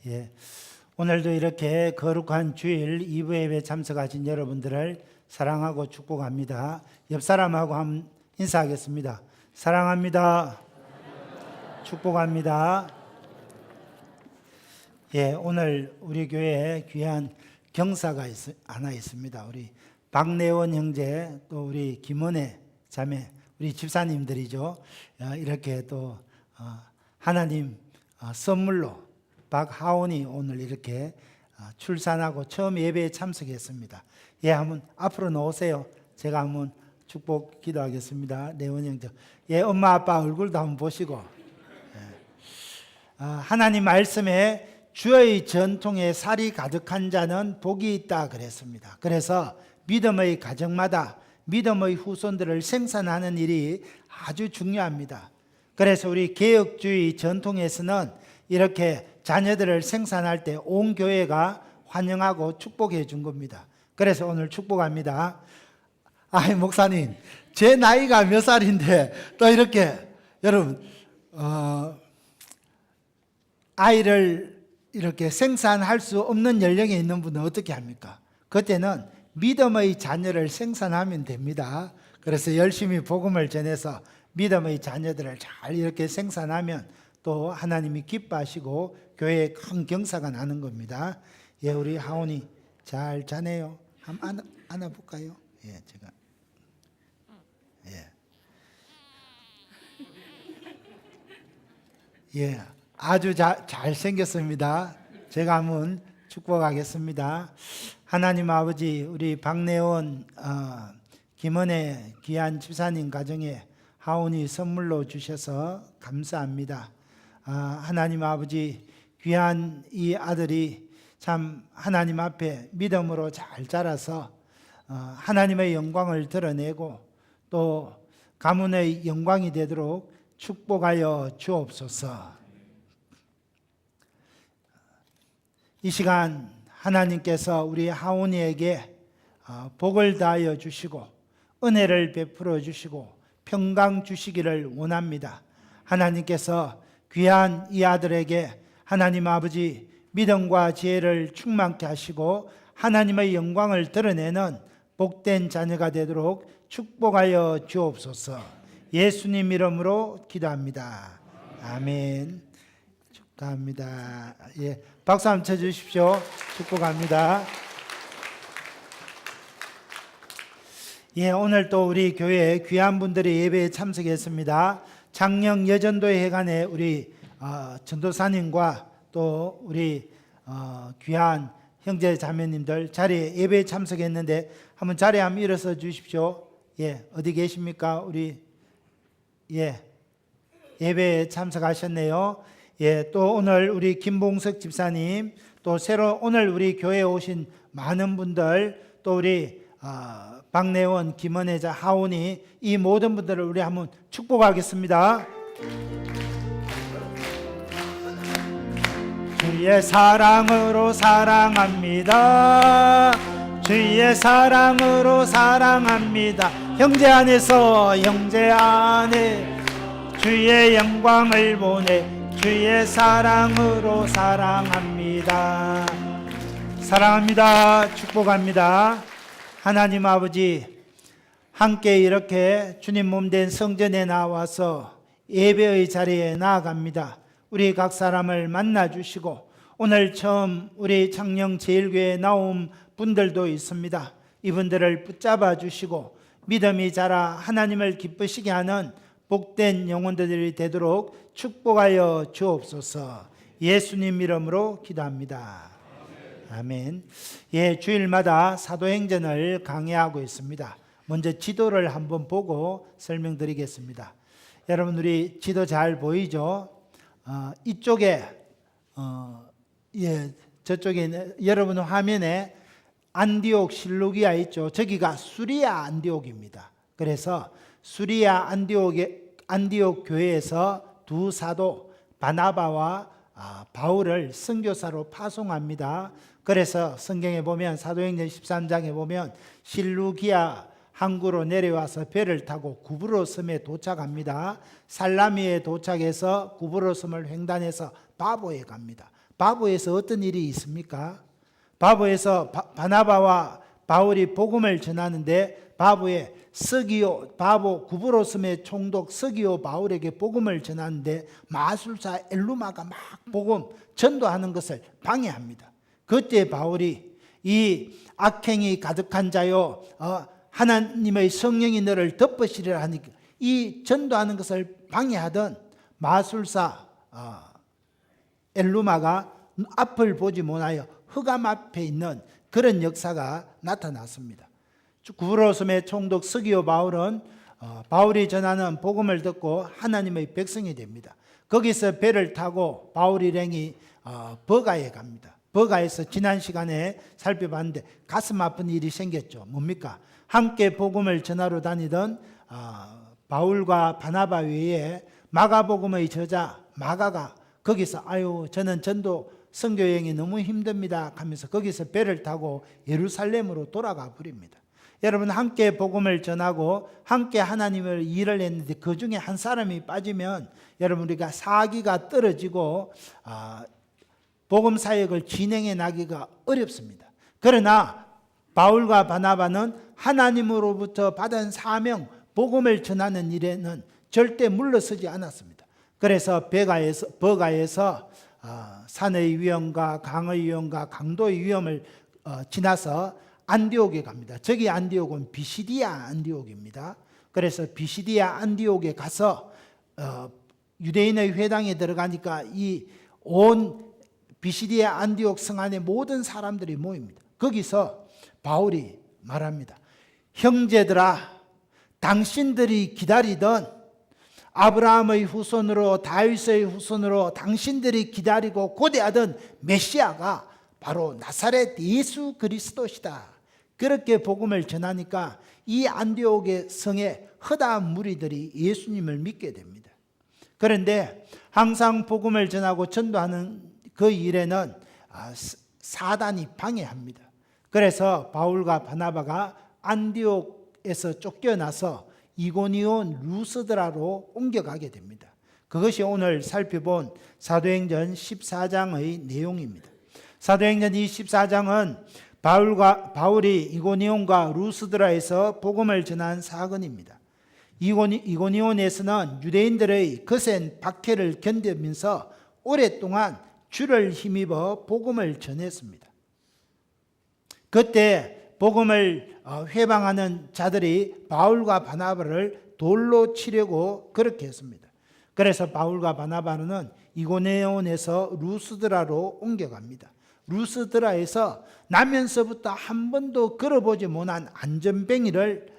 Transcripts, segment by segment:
예, 오늘도 이렇게 거룩한 주일 2부 예배에 참석하신 여러분들을 사랑하고 축복합니다. 옆 사람하고 한번 인사하겠습니다. 사랑합니다. 축복합니다. 예, 오늘 우리 교회에 귀한 경사가 하나 있습니다. 우리 박내원 형제, 또 우리 김은혜 자매, 우리 집사님들이죠. 이렇게 또 하나님 선물로 박하온이 오늘 이렇게 출산하고 처음 예배에 참석했습니다. 예, 한번 앞으로 나오세요. 제가 한번 축복 기도하겠습니다. 내원 형제. 예, 엄마 아빠 얼굴도 한번 보시고. 예. 하나님 말씀에 주의 전통에 살이 가득한 자는 복이 있다 그랬습니다. 그래서 믿음의 가정마다 믿음의 후손들을 생산하는 일이 아주 중요합니다. 그래서 우리 개혁주의 전통에서는 이렇게 자녀들을 생산할 때 온 교회가 환영하고 축복해 준 겁니다. 그래서 오늘 축복합니다. 아이 목사님, 제 나이가 몇 살인데 또 이렇게 여러분 아이를 이렇게 생산할 수 없는 연령에 있는 분은 어떻게 합니까? 그때는 믿음의 자녀를 생산하면 됩니다. 그래서 열심히 복음을 전해서 믿음의 자녀들을 잘 이렇게 생산하면 또 하나님이 기뻐하시고 교회에 큰 경사가 나는 겁니다. 예, 우리 하온이 잘 자네요. 한번 안아볼까요? 예, 제가. 예, 아주 잘 생겼습니다. 제가 한번 축복하겠습니다. 하나님 아버지, 우리 박내원, 김은혜 귀한 집사님 가정에 하온이 선물로 주셔서 감사합니다. 하나님 아버지, 귀한 이 아들이 참 하나님 앞에 믿음으로 잘 자라서 하나님의 영광을 드러내고 또 가문의 영광이 되도록 축복하여 주옵소서. 이 시간 하나님께서 우리 하온이에게 복을 다하여 주시고 은혜를 베풀어 주시고 평강 주시기를 원합니다. 하나님께서 귀한 이 아들에게 하나님 아버지 믿음과 지혜를 충만케 하시고 하나님의 영광을 드러내는 복된 자녀가 되도록 축복하여 주옵소서. 예수님 이름으로 기도합니다. 아멘. 축하합니다. 예, 박수 한번 쳐주십시오. 축복합니다. 예, 오늘 또 우리 교회에 귀한 분들이 예배에 참석했습니다. 장영 여전도의 회관에 우리 전도사님과 또 우리 귀한 형제 자매님들 자리에 예배에 참석했는데 한번 자리에 한번 일어서 주십시오. 예, 어디 계십니까? 우리 예배에 참석하셨네요. 예, 또 오늘 우리 김봉석 집사님, 또 새로 오늘 우리 교회에 오신 많은 분들, 또 우리 박내원, 김은혜자, 하온이 이 모든 분들을 우리 한번 축복하겠습니다. 주의 사랑으로 사랑합니다. 주의 사랑으로 사랑합니다. 형제 안에서 형제 안에 주의 영광을 보내 주의 사랑으로 사랑합니다. 사랑합니다. 축복합니다. 하나님 아버지, 함께 이렇게 주님 몸된 성전에 나와서 예배의 자리에 나아갑니다. 우리 각 사람을 만나 주시고 오늘 처음 우리 창녕 제일교회에 나온 분들도 있습니다. 이분들을 붙잡아 주시고 믿음이 자라 하나님을 기쁘시게 하는 복된 영혼들이 되도록 축복하여 주옵소서. 예수님 이름으로 기도합니다. 아멘. 예, 주일마다 사도행전을 강의하고 있습니다. 먼저 지도를 한번 보고 설명드리겠습니다. 여러분, 우리 지도 잘 보이죠? 이쪽에 저쪽에 여러분 화면에 안디옥 실루기아 있죠? 저기가 수리아 안디옥입니다. 그래서 수리아 안디옥 교회에서 두 사도 바나바와 바울을 선교사로 파송합니다. 그래서 성경에 보면 사도행전 13장에 보면 실루기아 항구로 내려와서 배를 타고 구브로 섬에 도착합니다. 살라미에 도착해서 구브로 섬을 횡단해서 바보에 갑니다. 바보에서 어떤 일이 있습니까? 바보에서 바나바와 바울이 복음을 전하는데 바보의 바보 구브로스의 총독 서기오 바울에게 복음을 전하는데 마술사 엘루마가 막 복음 전도하는 것을 방해합니다. 그때 바울이 이 악행이 가득한 자요, 하나님의 성령이 너를 덮으시리라 하니까 이 전도하는 것을 방해하던 마술사 엘루마가 앞을 보지 못하여 흑암 앞에 있는 그런 역사가 나타났습니다. 구브로스의 총독 서기오 바울은 바울이 전하는 복음을 듣고 하나님의 백성이 됩니다. 거기서 배를 타고 바울 일행이 버가에 갑니다. 버가에서 지난 시간에 살펴봤는데 가슴 아픈 일이 생겼죠. 뭡니까? 함께 복음을 전하러 다니던 바울과 바나바 외에 마가복음의 저자 마가가 거기서 저는 전도 선교 여행이 너무 힘듭니다 하면서 거기서 배를 타고 예루살렘으로 돌아가 버립니다. 여러분, 함께 복음을 전하고 함께 하나님을 일을 했는데 그 중에 한 사람이 빠지면 여러분 우리가 사기가 떨어지고 복음 사역을 진행해 나기가 어렵습니다. 그러나 바울과 바나바는 하나님으로부터 받은 사명 복음을 전하는 일에는 절대 물러서지 않았습니다. 그래서 버가에서 산의 위험과 강의 위험과 강도의 위험을 지나서 안디옥에 갑니다. 저기 안디옥은 비시디아 안디옥입니다. 그래서 비시디아 안디옥에 가서 유대인의 회당에 들어가니까 이 온 비시디아 안디옥 성 안에 모든 사람들이 모입니다. 거기서 바울이 말합니다. 형제들아, 당신들이 기다리던 아브라함의 후손으로 다윗의 후손으로 당신들이 기다리고 고대하던 메시아가 바로 나사렛 예수 그리스도시다. 그렇게 복음을 전하니까 이 안디옥의 성에 허다한 무리들이 예수님을 믿게 됩니다. 그런데 항상 복음을 전하고 전도하는 그 일에는 사단이 방해합니다. 그래서 바울과 바나바가 안디옥에서 쫓겨나서 이고니온 루스드라로 옮겨가게 됩니다. 그것이 오늘 살펴본 사도행전 14장의 내용입니다. 사도행전 14장은 바울이 이고니온과 루스드라에서 복음을 전한 사건입니다. 이고니온에서는 유대인들의 거센 박해를 견디면서 오랫동안 주를 힘입어 복음을 전했습니다. 그때 복음을 회방하는 자들이 바울과 바나바를 돌로 치려고 그렇게 했습니다. 그래서 바울과 바나바는 이고니온에서 루스드라로 옮겨갑니다. 루스드라에서 나면서부터 한 번도 걸어보지 못한 안전뱅이를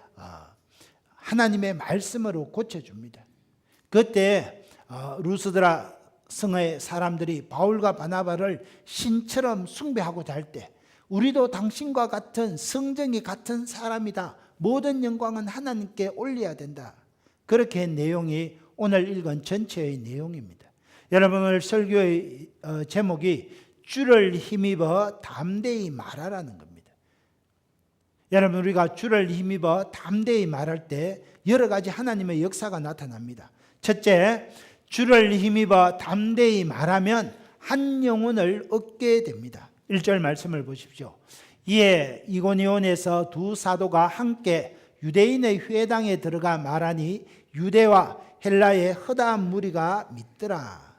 하나님의 말씀으로 고쳐줍니다. 그때 루스드라 성의 사람들이 바울과 바나바를 신처럼 숭배하고자 할 때 우리도 당신과 같은 성정이 같은 사람이다. 모든 영광은 하나님께 올려야 된다. 그렇게 내용이 오늘 읽은 전체의 내용입니다. 여러분, 오늘 설교의 제목이 주를 힘입어 담대히 말하라는 겁니다. 여러분, 우리가 주를 힘입어 담대히 말할 때 여러 가지 하나님의 역사가 나타납니다. 첫째, 주를 힘입어 담대히 말하면 한 영혼을 얻게 됩니다. 1절 말씀을 보십시오. 이에 이고니온에서 두 사도가 함께 유대인의 회당에 들어가 말하니 유대와 헬라의 허다한 무리가 믿더라.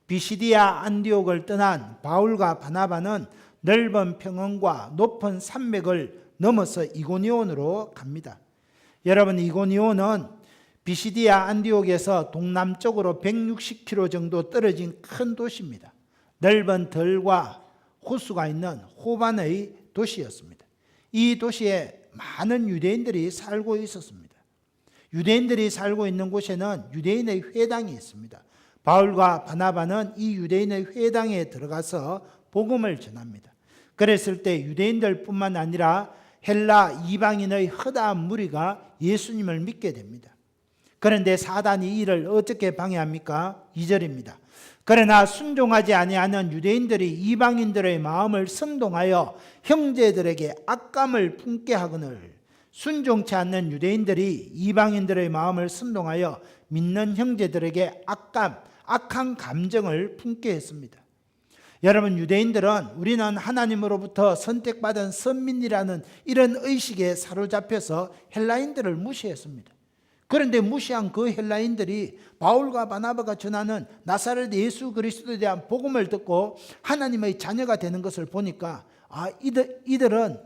비시디아 안디옥을 떠난 바울과 바나바는 넓은 평원과 높은 산맥을 넘어서 이고니온으로 갑니다. 여러분, 이고니온은 비시디아 안디옥에서 동남쪽으로 160km 정도 떨어진 큰 도시입니다. 넓은 들과 호수가 있는 호반의 도시였습니다. 이 도시에 많은 유대인들이 살고 있었습니다. 유대인들이 살고 있는 곳에는 유대인의 회당이 있습니다. 바울과 바나바는 이 유대인의 회당에 들어가서 복음을 전합니다. 그랬을 때 유대인들뿐만 아니라 헬라 이방인의 허다한 무리가 예수님을 믿게 됩니다. 그런데 사단이 이를 어떻게 방해합니까? 2절입니다. 그러나 순종하지 아니하는 유대인들이 이방인들의 마음을 선동하여 형제들에게 악감을 품게 하거늘 순종치 않는 유대인들이 이방인들의 마음을 선동하여 믿는 형제들에게 악한 감정을 품게 했습니다. 여러분, 유대인들은 우리는 하나님으로부터 선택받은 선민이라는 이런 의식에 사로잡혀서 헬라인들을 무시했습니다. 그런데 무시한 그 헬라인들이 바울과 바나바가 전하는 나사렛 예수 그리스도에 대한 복음을 듣고 하나님의 자녀가 되는 것을 보니까 이들은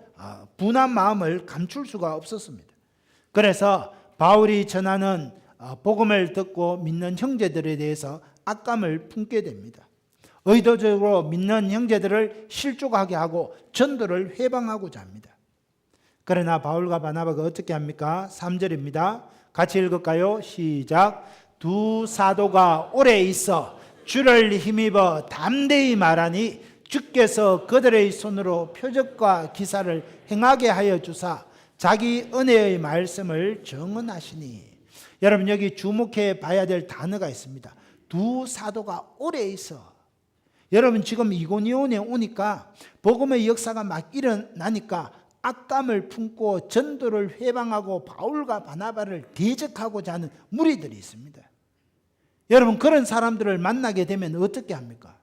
분한 마음을 감출 수가 없었습니다. 그래서 바울이 전하는 복음을 듣고 믿는 형제들에 대해서 악감을 품게 됩니다. 의도적으로 믿는 형제들을 실족하게 하고 전도를 회방하고자 합니다. 그러나 바울과 바나바가 어떻게 합니까? 3절입니다. 같이 읽을까요? 시작. 두 사도가 오래 있어 주를 힘입어 담대히 말하니 주께서 그들의 손으로 표적과 기사를 행하게 하여 주사 자기 은혜의 말씀을 정언하시니. 여러분, 여기 주목해 봐야 될 단어가 있습니다. 두 사도가 오래 있어. 여러분, 지금 이고니온에 오니까 복음의 역사가 막 일어나니까 악감을 품고 전도를 회방하고 바울과 바나바를 대적하고자 하는 무리들이 있습니다. 여러분, 그런 사람들을 만나게 되면 어떻게 합니까?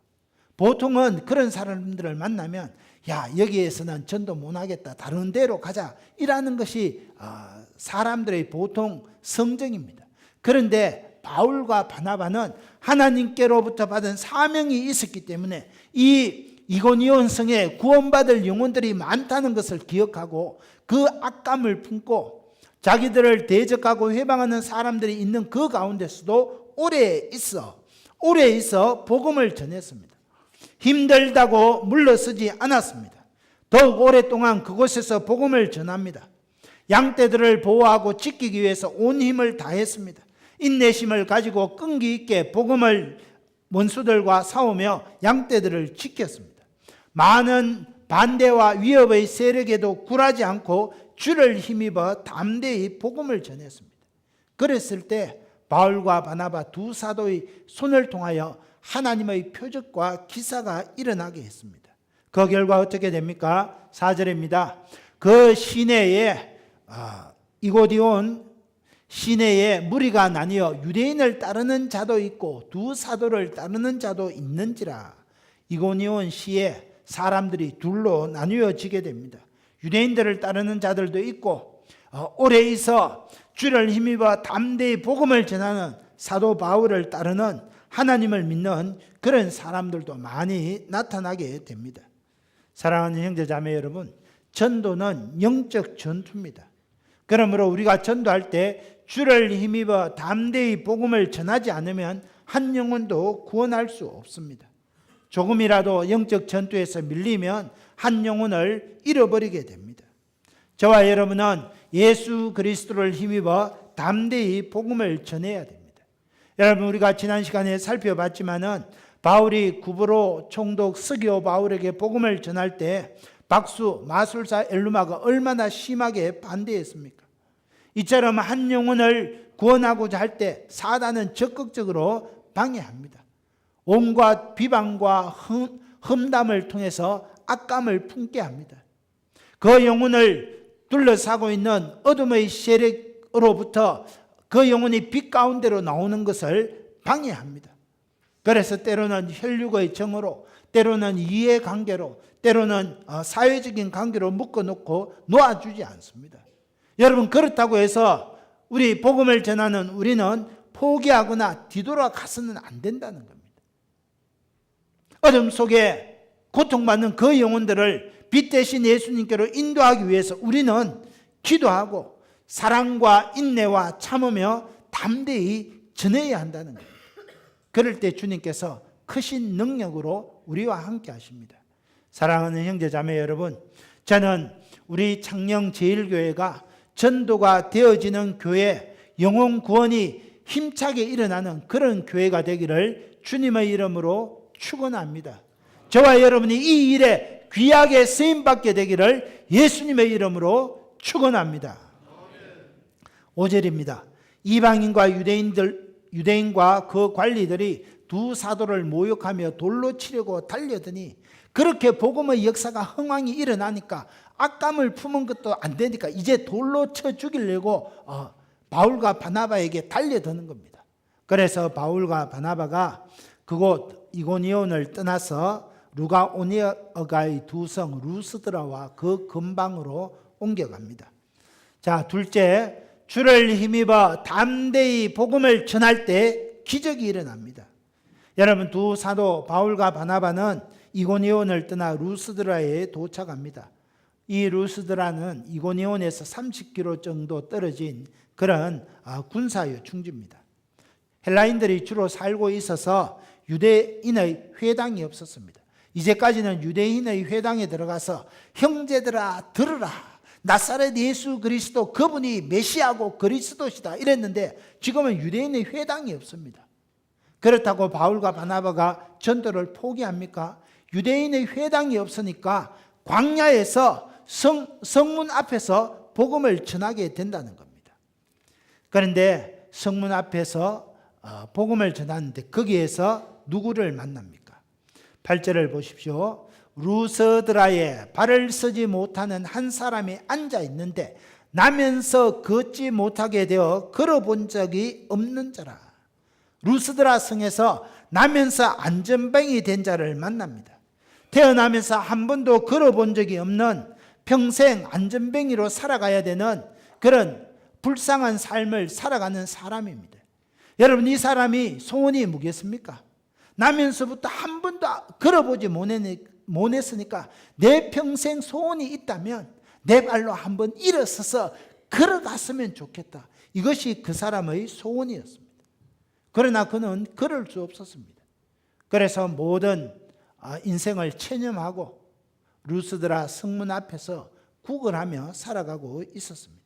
보통은 그런 사람들을 만나면 여기에서는 전도 못하겠다, 다른 데로 가자, 이라는 것이 사람들의 보통 성정입니다. 그런데 바울과 바나바는 하나님께로부터 받은 사명이 있었기 때문에 이 이고니온 성에 구원받을 영혼들이 많다는 것을 기억하고 그 악감을 품고 자기들을 대적하고 회방하는 사람들이 있는 그 가운데서도 오래 있어 복음을 전했습니다. 힘들다고 물러서지 않았습니다. 더욱 오랫동안 그곳에서 복음을 전합니다. 양떼들을 보호하고 지키기 위해서 온 힘을 다했습니다. 인내심을 가지고 끈기 있게 복음을 원수들과 싸우며 양떼들을 지켰습니다. 많은 반대와 위협의 세력에도 굴하지 않고 주를 힘입어 담대히 복음을 전했습니다. 그랬을 때 바울과 바나바 두 사도의 손을 통하여 하나님의 표적과 기사가 일어나게 했습니다. 그 결과 어떻게 됩니까? 4절입니다. 그 시내에 이고디온 시내에 무리가 나뉘어 유대인을 따르는 자도 있고 두 사도를 따르는 자도 있는지라. 이고니온 시에 사람들이 둘로 나뉘어지게 됩니다. 유대인들을 따르는 자들도 있고 오래 있어 주를 힘입어 담대히 복음을 전하는 사도 바울을 따르는 하나님을 믿는 그런 사람들도 많이 나타나게 됩니다. 사랑하는 형제자매 여러분, 전도는 영적 전투입니다. 그러므로 우리가 전도할 때 주를 힘입어 담대히 복음을 전하지 않으면 한 영혼도 구원할 수 없습니다. 조금이라도 영적 전투에서 밀리면 한 영혼을 잃어버리게 됩니다. 저와 여러분은 예수 그리스도를 힘입어 담대히 복음을 전해야 됩니다. 여러분, 우리가 지난 시간에 살펴봤지만은 바울이 구브로 총독 스기오 바울에게 복음을 전할 때 박수 마술사 엘루마가 얼마나 심하게 반대했습니까? 이처럼 한 영혼을 구원하고자 할 때 사단은 적극적으로 방해합니다. 온갖 비방과 험담을 통해서 악감을 품게 합니다. 그 영혼을 둘러싸고 있는 어둠의 세력으로부터 그 영혼이 빛 가운데로 나오는 것을 방해합니다. 그래서 때로는 혈육의 정으로, 때로는 이해관계로, 때로는 사회적인 관계로 묶어놓고 놓아주지 않습니다. 여러분, 그렇다고 해서 우리 복음을 전하는 우리는 포기하거나 뒤돌아가서는 안 된다는 겁니다. 어둠 속에 고통받는 그 영혼들을 빛 대신 예수님께로 인도하기 위해서 우리는 기도하고 사랑과 인내와 참으며 담대히 전해야 한다는 겁니다. 그럴 때 주님께서 크신 능력으로 우리와 함께 하십니다. 사랑하는 형제자매 여러분, 저는 우리 창녕제일교회가 전도가 되어지는 교회, 영혼 구원이 힘차게 일어나는 그런 교회가 되기를 주님의 이름으로 축원합니다. 저와 여러분이 이 일에 귀하게 쓰임받게 되기를 예수님의 이름으로 축원합니다. 5절입니다. 이방인과 유대인과 그 관리들이 두 사도를 모욕하며 돌로 치려고 달려드니, 그렇게 복음의 역사가 흥왕이 일어나니까 악감을 품은 것도 안 되니까 이제 돌로 쳐 죽이려고 바울과 바나바에게 달려드는 겁니다. 그래서 바울과 바나바가 그곳 이고니온을 떠나서 루가오니아가의 두 성 루스드라와 그 근방으로 옮겨갑니다. 자, 둘째, 주를 힘입어 담대히 복음을 전할 때 기적이 일어납니다. 여러분, 두 사도 바울과 바나바는 이고니온을 떠나 루스드라에 도착합니다. 이 루스드라는 이고니온에서 30km 정도 떨어진 그런 군사요 충지입니다. 헬라인들이 주로 살고 있어서 유대인의 회당이 없었습니다. 이제까지는 유대인의 회당에 들어가서 형제들아 들으라, 나사렛 예수 그리스도 그분이 메시아고 그리스도시다 이랬는데 지금은 유대인의 회당이 없습니다. 그렇다고 바울과 바나바가 전도를 포기합니까? 유대인의 회당이 없으니까 광야에서 성문 앞에서 복음을 전하게 된다는 겁니다. 그런데 성문 앞에서 복음을 전하는데 거기에서 누구를 만납니까? 8절을 보십시오. 루스드라에 발을 쓰지 못하는 한 사람이 앉아 있는데 나면서 걷지 못하게 되어 걸어본 적이 없는 자라. 루스드라 성에서 나면서 안전뱅이 된 자를 만납니다. 태어나면서 한 번도 걸어본 적이 없는 평생 안전뱅이로 살아가야 되는 그런 불쌍한 삶을 살아가는 사람입니다. 여러분, 이 사람이 소원이 뭐겠습니까? 나면서부터 한 번도 걸어보지 못했으니까 내 평생 소원이 있다면 내 발로 한번 일어서서 걸어갔으면 좋겠다. 이것이 그 사람의 소원이었습니다. 그러나 그는 걸을 수 없었습니다. 그래서 모든 인생을 체념하고 루스드라 성문 앞에서 구걸하며 살아가고 있었습니다.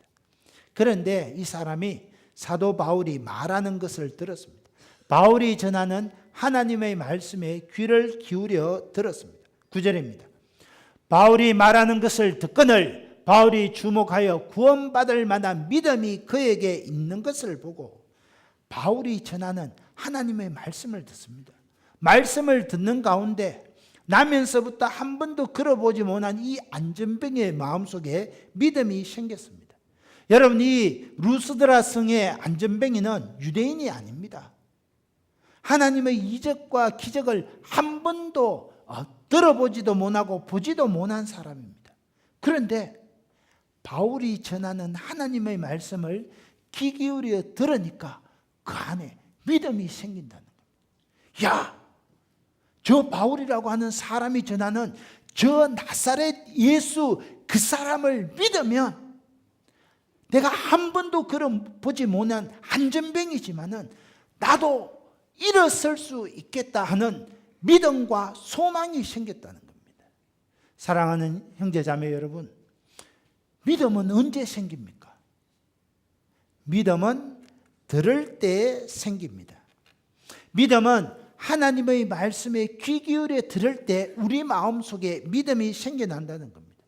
그런데 이 사람이 사도 바울이 말하는 것을 들었습니다. 바울이 전하는 하나님의 말씀에 귀를 기울여 들었습니다. 9절입니다. 바울이 말하는 것을 듣거늘 바울이 주목하여 구원받을 만한 믿음이 그에게 있는 것을 보고 바울이 전하는 하나님의 말씀을 듣습니다. 말씀을 듣는 가운데 나면서부터 한 번도 걸어보지 못한 이 안전뱅이의 마음속에 믿음이 생겼습니다. 여러분, 이 루스드라 성의 안전뱅이는 유대인이 아닙니다. 하나님의 이적과 기적을 한 번도 들어보지도 못하고 보지도 못한 사람입니다. 그런데 바울이 전하는 하나님의 말씀을 귀 기울여 들으니까 그 안에 믿음이 생긴다는 겁니다. 야, 저 바울이라고 하는 사람이 전하는 저 나사렛 예수 그 사람을 믿으면 내가 한 번도 그런 보지 못한 안전뱅이지만은 나도 일어설 수 있겠다 하는 믿음과 소망이 생겼다는 겁니다. 사랑하는 형제자매 여러분, 믿음은 언제 생깁니까? 믿음은 들을 때 생깁니다. 믿음은 하나님의 말씀에 귀 기울여 들을 때 우리 마음속에 믿음이 생겨난다는 겁니다.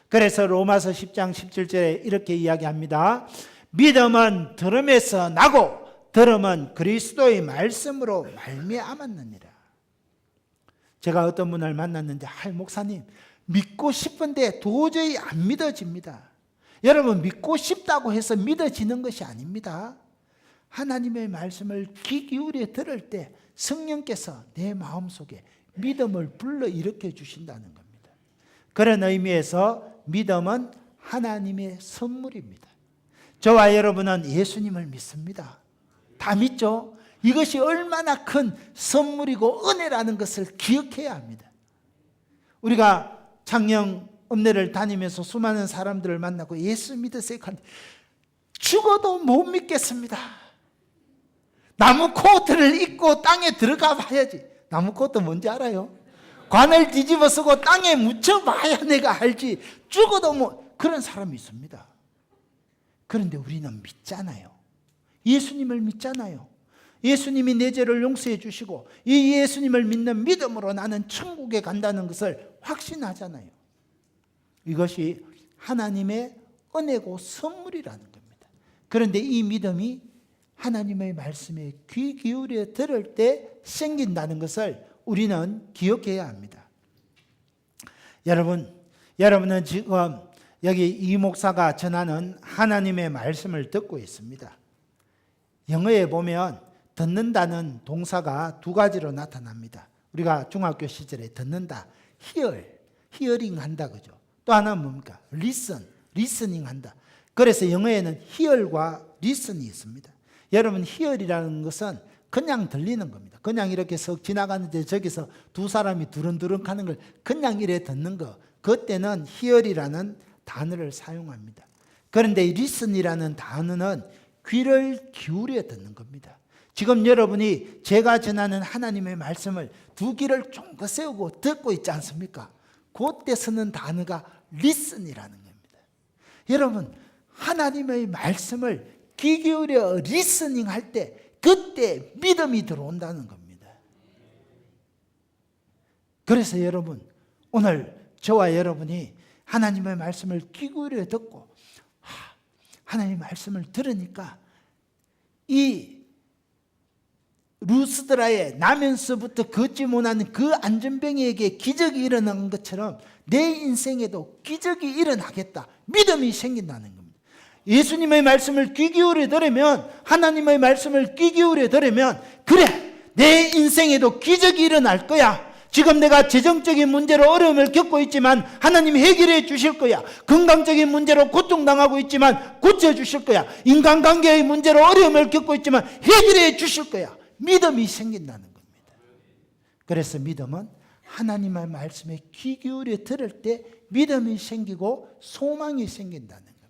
그래서 로마서 10장 17절에 이렇게 이야기합니다. 믿음은 들음에서 나고 들음은 그리스도의 말씀으로 말미암았느니라. 제가 어떤 분을 만났는데 목사님 믿고 싶은데 도저히 안 믿어집니다. 여러분, 믿고 싶다고 해서 믿어지는 것이 아닙니다. 하나님의 말씀을 귀 기울여 들을 때 성령께서 내 마음속에 믿음을 불러일으켜 주신다는 겁니다. 그런 의미에서 믿음은 하나님의 선물입니다. 저와 여러분은 예수님을 믿습니다. 다 믿죠? 이것이 얼마나 큰 선물이고 은혜라는 것을 기억해야 합니다. 우리가 창녕 읍내를 다니면서 수많은 사람들을 만나고 예수 믿으세요? 죽어도 못 믿겠습니다. 나무 코트를 입고 땅에 들어가 봐야지. 나무 코트 뭔지 알아요? 관을 뒤집어 쓰고 땅에 묻혀봐야 내가 알지. 죽어도 뭐 그런 사람이 있습니다. 그런데 우리는 믿잖아요. 예수님을 믿잖아요. 예수님이 내 죄를 용서해 주시고 이 예수님을 믿는 믿음으로 나는 천국에 간다는 것을 확신하잖아요. 이것이 하나님의 은혜고 선물이라는 겁니다. 그런데 이 믿음이 하나님의 말씀에 귀 기울여 들을 때 생긴다는 것을 우리는 기억해야 합니다. 여러분은 지금 여기 이 목사가 전하는 하나님의 말씀을 듣고 있습니다. 영어에 보면 듣는다는 동사가 두 가지로 나타납니다. 우리가 중학교 시절에 듣는다. 히어링 한다 그죠. 또 하나는 뭡니까? 리스닝 한다. 그래서 영어에는 hear과 listen이 있습니다. 여러분 hear이라는 것은 그냥 들리는 겁니다. 그냥 이렇게 석 지나가는데 저기서 두 사람이 두른두른 하는 걸 그냥 이래 듣는 거. 그때는 hear이라는 단어를 사용합니다. 그런데 listen이라는 단어는 귀를 기울여 듣는 겁니다. 지금 여러분이 제가 전하는 하나님의 말씀을 두 귀를 쫑긋 세우고 듣고 있지 않습니까? 그때 쓰는 단어가 listen이라는 겁니다. 여러분 하나님의 말씀을 귀 기울여 리스닝 할 때 그때 믿음이 들어온다는 겁니다. 그래서 여러분 오늘 저와 여러분이 하나님의 말씀을 귀 기울여 듣고 하나님의 말씀을 들으니까 이 루스드라의 나면서부터 걷지 못하는 그 안전병이에게 기적이 일어난 것처럼 내 인생에도 기적이 일어나겠다. 믿음이 생긴다는 겁니다. 예수님의 말씀을 귀 기울여 들으면 하나님의 말씀을 귀 기울여 들으면 그래 내 인생에도 기적이 일어날 거야. 지금 내가 재정적인 문제로 어려움을 겪고 있지만 하나님이 해결해 주실 거야. 건강적인 문제로 고통당하고 있지만 고쳐주실 거야. 인간관계의 문제로 어려움을 겪고 있지만 해결해 주실 거야. 믿음이 생긴다는 겁니다. 그래서 믿음은 하나님의 말씀에 귀 기울여 들을 때 믿음이 생기고 소망이 생긴다는 겁니다.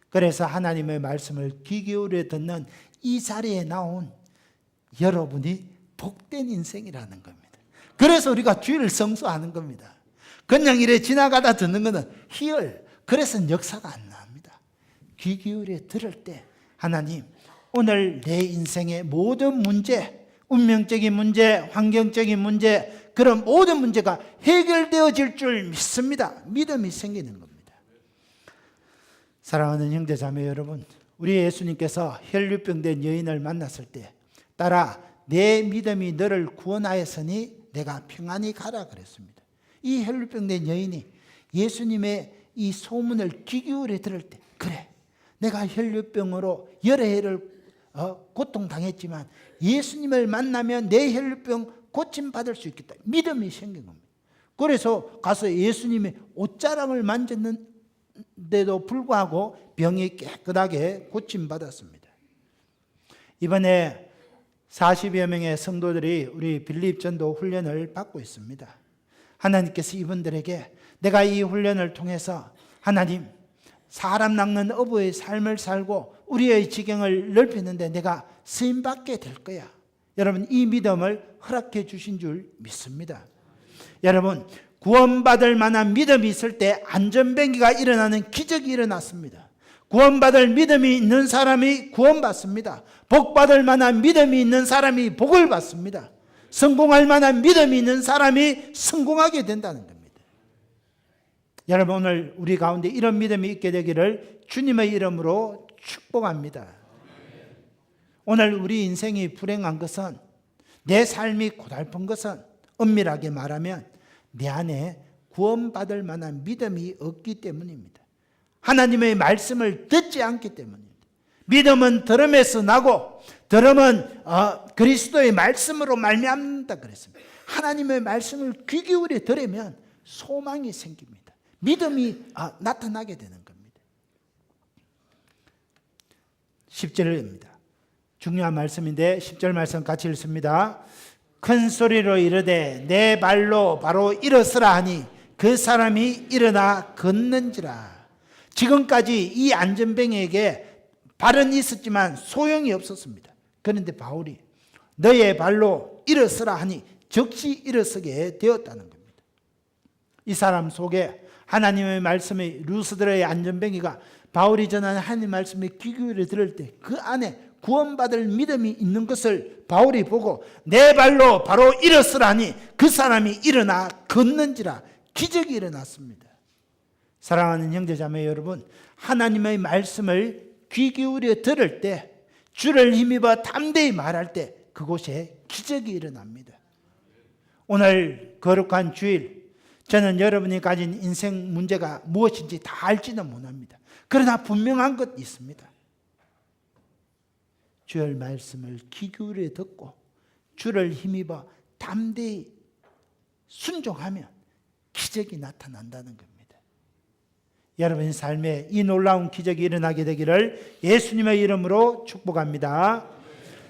그래서 하나님의 말씀을 귀 기울여 듣는 이 자리에 나온 여러분이 복된 인생이라는 겁니다. 그래서 우리가 주일 성수하는 겁니다. 그냥 이래 지나가다 듣는 것은 희열. 그래서 역사가 안 납니다. 귀 기울여 들을 때 하나님 오늘 내 인생의 모든 문제, 운명적인 문제, 환경적인 문제, 그런 모든 문제가 해결되어질 줄 믿습니다. 믿음이 생기는 겁니다. 사랑하는 형제자매 여러분, 우리 예수님께서 혈류병된 여인을 만났을 때 따라 내 믿음이 너를 구원하였으니 내가 평안히 가라 그랬습니다. 이 혈류병된 여인이 예수님의 이 소문을 귀 기울여 들을 때 그래 내가 혈류병으로 여러 해를 고통당했지만 예수님을 만나면 내 혈류병 고침받을 수 있겠다. 믿음이 생긴 겁니다. 그래서 가서 예수님의 옷자락을 만졌는데도 불구하고 병이 깨끗하게 고침받았습니다. 이번에 40여 명의 성도들이 우리 빌립 전도 훈련을 받고 있습니다. 하나님께서 이분들에게 내가 이 훈련을 통해서 하나님 사람 낚는 어부의 삶을 살고 우리의 지경을 넓히는데 내가 쓰임받게 될 거야. 여러분 이 믿음을 허락해 주신 줄 믿습니다. 여러분 구원받을 만한 믿음이 있을 때 안전병기가 일어나는 기적이 일어났습니다. 구원받을 믿음이 있는 사람이 구원받습니다. 복받을 만한 믿음이 있는 사람이 복을 받습니다. 성공할 만한 믿음이 있는 사람이 성공하게 된다는 겁니다. 여러분 오늘 우리 가운데 이런 믿음이 있게 되기를 주님의 이름으로 축복합니다. 오늘 우리 인생이 불행한 것은 내 삶이 고달픈 것은 엄밀하게 말하면 내 안에 구원받을 만한 믿음이 없기 때문입니다. 하나님의 말씀을 듣지 않기 때문입니다. 믿음은 들음에서 나고 들음은 그리스도의 말씀으로 말미암는다 그랬습니다. 하나님의 말씀을 귀 기울여 들으면 소망이 생깁니다. 믿음이 나타나게 되는 겁니다. 10절입니다. 중요한 말씀인데 10절 말씀 같이 읽습니다. 큰 소리로 이르되 내 발로 바로 일어서라 하니 그 사람이 일어나 걷는지라. 지금까지 이 안전병에게 발은 있었지만 소용이 없었습니다. 그런데 바울이 너의 발로 일어서라 하니 즉시 일어서게 되었다는 겁니다. 이 사람 속에 하나님의 말씀의 루스드라의 안전병이가 바울이 전하는 하나님의 말씀에 귀 기울여 들을 때 그 안에 구원받을 믿음이 있는 것을 바울이 보고 내 발로 바로 일어서라니 그 사람이 일어나 걷는지라. 기적이 일어났습니다. 사랑하는 형제자매 여러분, 하나님의 말씀을 귀 기울여 들을 때 주를 힘입어 담대히 말할 때 그곳에 기적이 일어납니다. 오늘 거룩한 주일 저는 여러분이 가진 인생 문제가 무엇인지 다 알지는 못합니다. 그러나 분명한 것 있습니다. 주의 말씀을 귀 기울여 듣고 주를 힘입어 담대히 순종하면 기적이 나타난다는 겁니다. 여러분의 삶에 이 놀라운 기적이 일어나게 되기를 예수님의 이름으로 축복합니다.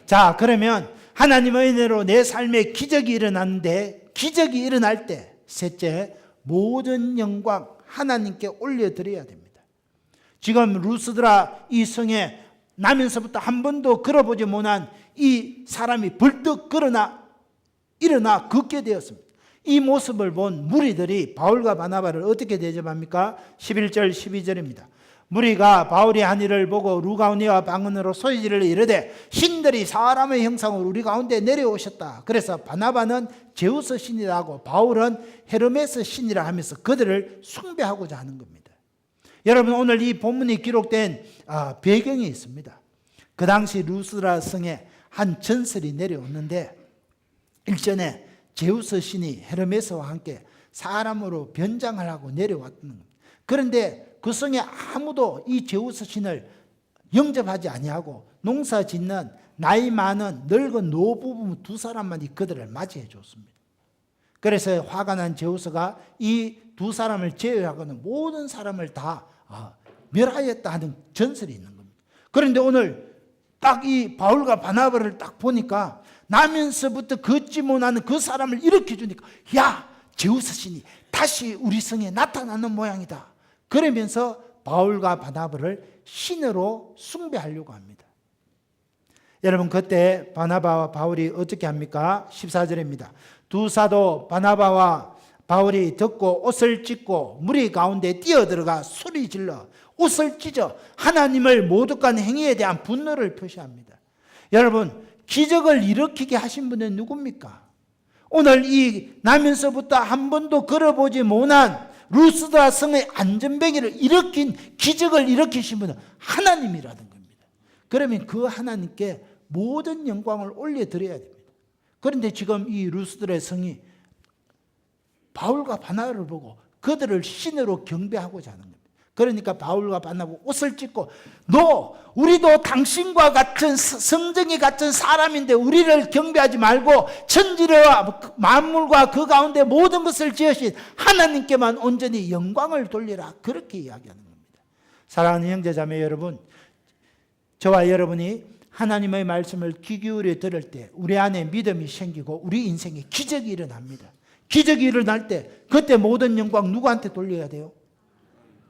자, 그러면 하나님의 은혜로 내 삶에 기적이 일어났는데, 기적이 일어날 때 셋째, 모든 영광 하나님께 올려드려야 됩니다. 지금 루스드라 이 성에 나면서부터 한 번도 걸어보지 못한 이 사람이 벌떡 일어나 걷게 되었습니다. 이 모습을 본 무리들이 바울과 바나바를 어떻게 대접합니까? 11절 12절입니다. 무리가 바울이 한 일을 보고 루가오니와 방언으로 소리지르러 이르되 신들이 사람의 형상으로 우리 가운데 내려오셨다. 그래서 바나바는 제우스 신이라 하고 바울은 헤르메스 신이라 하면서 그들을 숭배하고자 하는 겁니다. 여러분, 오늘 이 본문이 기록된 배경이 있습니다. 그 당시 루스드라 성에 한 전설이 내려오는데 일전에 제우스 신이 헤르메스와 함께 사람으로 변장을 하고 내려왔던 겁니다. 그런데 그 성에 아무도 이 제우스 신을 영접하지 아니하고 농사 짓는 나이 많은 늙은 노부부 두 사람만이 그들을 맞이해 줬습니다. 그래서 화가 난 제우스가 이 두 사람을 제외하고는 모든 사람을 다 멸하였다 하는 전설이 있는 겁니다. 그런데 오늘 딱 이 바울과 바나바를 딱 보니까 나면서부터 걷지 못하는 그 사람을 일으켜 주니까 야, 제우스 신이 다시 우리 성에 나타나는 모양이다. 그러면서 바울과 바나바를 신으로 숭배하려고 합니다. 여러분, 그때 바나바와 바울이 어떻게 합니까? 14절입니다. 두 사도 바나바와 바울이 듣고 옷을 찢고 무리 가운데 뛰어들어가 소리질러 옷을 찢어 하나님을 모독한 행위에 대한 분노를 표시합니다. 여러분, 기적을 일으키게 하신 분은 누굽니까? 오늘 이 나면서부터 한 번도 걸어보지 못한 루스드라 성의 안전뱅이를 일으킨, 기적을 일으키신 분은 하나님이라는 겁니다. 그러면 그 하나님께 모든 영광을 올려드려야 됩니다. 그런데 지금 이 루스드라 성이 바울과 바나바를 보고 그들을 신으로 경배하고자 하는 겁니다. 그러니까 바울과 바나바 옷을 찢고 우리도 당신과 같은 성정이 같은 사람인데 우리를 경배하지 말고 천지와 만물과 그 가운데 모든 것을 지으신 하나님께만 온전히 영광을 돌리라, 그렇게 이야기하는 겁니다. 사랑하는 형제자매 여러분, 저와 여러분이 하나님의 말씀을 귀 기울여 들을 때 우리 안에 믿음이 생기고 우리 인생에 기적이 일어납니다. 기적이 일어날 때 그때 모든 영광 누구한테 돌려야 돼요?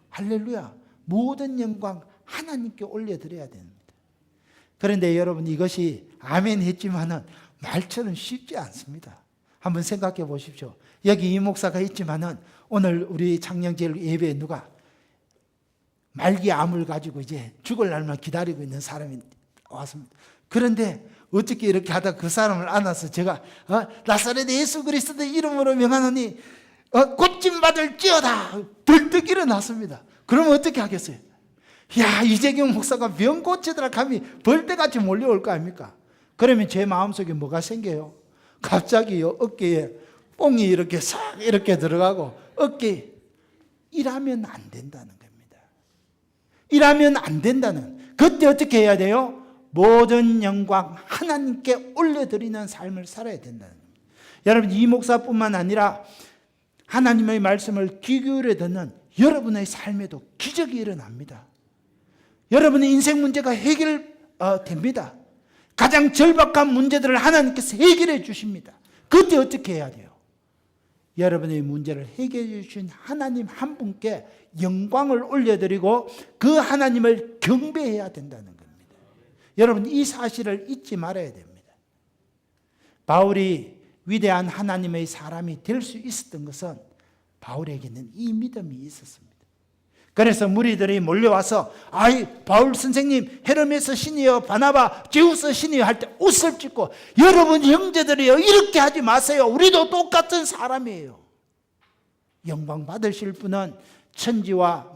할렐루야. 모든 영광 하나님께 올려드려야 됩니다. 그런데 여러분, 이것이 아멘 했지만은 말처럼 쉽지 않습니다. 한번 생각해 보십시오. 여기 이 목사가 있지만은 오늘 우리 창녕제일 예배에 누가 말기암을 가지고 이제 죽을 날만 기다리고 있는 사람이 왔습니다. 그런데 어떻게 이렇게 하다 그 사람을 안아서 제가 나사렛 예수 그리스도의 이름으로 명하노니 고침받을 찌어다 벌떡 일어났습니다. 그러면 어떻게 하겠어요? 야, 이재경 목사가 병 고치더라 감히 벌떼같이 몰려올 거 아닙니까? 그러면 제 마음속에 뭐가 생겨요? 갑자기 어깨에 뽕이 이렇게 싹 이렇게 들어가고 어깨에 일하면 안 된다는 겁니다. 일하면 안 된다는. 그때 어떻게 해야 돼요? 모든 영광 하나님께 올려드리는 삶을 살아야 된다는 겁니다. 여러분, 이 목사뿐만 아니라 하나님의 말씀을 귀 기울여 듣는 여러분의 삶에도 기적이 일어납니다. 여러분의 인생 문제가 해결됩니다. 가장 절박한 문제들을 하나님께서 해결해 주십니다. 그때 어떻게 해야 돼요? 여러분의 문제를 해결해 주신 하나님 한 분께 영광을 올려드리고 그 하나님을 경배해야 된다는 겁니다. 여러분, 이 사실을 잊지 말아야 됩니다. 바울이 위대한 하나님의 사람이 될 수 있었던 것은 바울에게는 이 믿음이 있었습니다. 그래서 무리들이 몰려와서 바울 선생님 헤르메스 신이요 바나바 제우스 신이요 할 때 옷을 찢고 여러분 형제들이요 이렇게 하지 마세요. 우리도 똑같은 사람이에요. 영광 받으실 분은 천지와